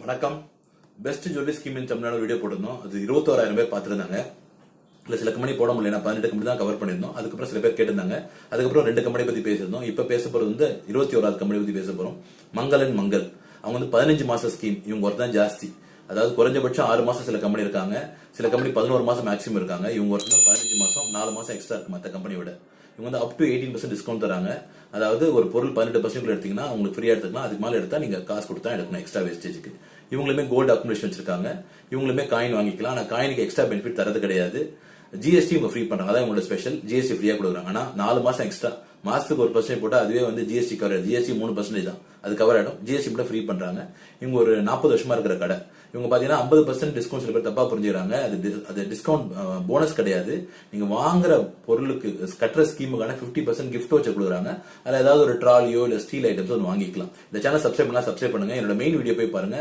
வணக்கம். Best jewellery scheme இன் Tamil Nadu video போட்டிருந்தோம். அது 21,000 பேர் பார்த்துருந்தாங்க. இல்ல சில கம்பெனி போட முடியல, 18 கம்பெனி தான் கவர் பண்ணிருந்தோம். அதுக்கப்புறம் சில பேர் கேட்டிருந்தாங்க. அதுக்கப்புறம் 2 கம்பெனி பத்தி பேசியிருந்தோம். இப்ப பேச போறது 21வது கம்பெனி பத்தி பேச போறோம். மங்கல். அவங்க 15 மாச ஸ்கீம். இவங்க ஒர்க் தான் ஜாஸ்தி. அதாவது குறைஞ்சபட்சம் 6 மாசம் சில கம்பெனி இருக்காங்க, சில கம்பெனி 11 மாசம் மேக்ஸிமம் இருக்காங்க. இவங்க ஒர்க் தான் 15 மாசம், 4 மாசம் எக்ஸ்ட்ரா இருக்கு மற்ற கம்பெனியை விட. இவங்க அப் டு 18% டிஸ்கவுண்ட் தராங்க. அதாவது ஒரு பொருள் 18% எடுத்தீங்கன்னா உங்களுக்கு ஃப்ரீயா எடுத்துக்கலாம். அதுக்கு மேல எடுத்தா நீங்க காசு கொடுத்தா எடுக்கணும் எக்ஸ்ட்ரா வேஸ்டேஜுக்கு. இவங்களுமே கோல்டு அக்குமுலேஷன் வச்சிருக்காங்க. இவங்களுமே காயின் வாங்கிக்கலாம். ஆனா காயினுக்கு எக்ஸ்ட்ரா பெனிஃபிட் தரது கிடையாது. ஜிஎஸ்டி இவங்க ஃப்ரீ பண்றாங்க. அதான் இவங்களோட ஸ்பெஷல். ஜிஎஸ்டி ஃப்ரீயா கொடுக்குறாங்க. ஆனா 4 மாசம் எக்ஸ்ட்ரா, மாசத்துக்கு 1% போட்டா அதுவே ஜிஎஸ்டி கவர். ஜிஎஸ்டி 3% தான், அது கவர் ஆயிடும். ஜிஎஸ்டி மட்டும் ஃப்ரீ பண்றாங்க. இவங்க ஒரு 40 வருஷமா இருக்கிற கடை. இவங்க பாத்தீங்கன்னா 50% டிஸ்கவுண்ட் சில பேர் தப்பா புரிஞ்சுக்கிறாங்க. அது டிஸ்கவுண்ட் போனஸ் கிடையாது. நீங்க வாங்குற பொருளுக்கு கட்டுற ஸ்கீமுக்கான 50% கிஃப்ட் வச்சு கொடுக்குறாங்க. அதுல ஏதாவது ஒரு ட்ராலியோ இல்ல ஸ்டீல் ஐட்டம்ஸ் ஒன்று வாங்கிக்கலாம். இந்த சேனல் சப்ஸ்கிரைப் பண்ணுங்க. என்னோட மெயின் வீடியோ போய் பாருங்க.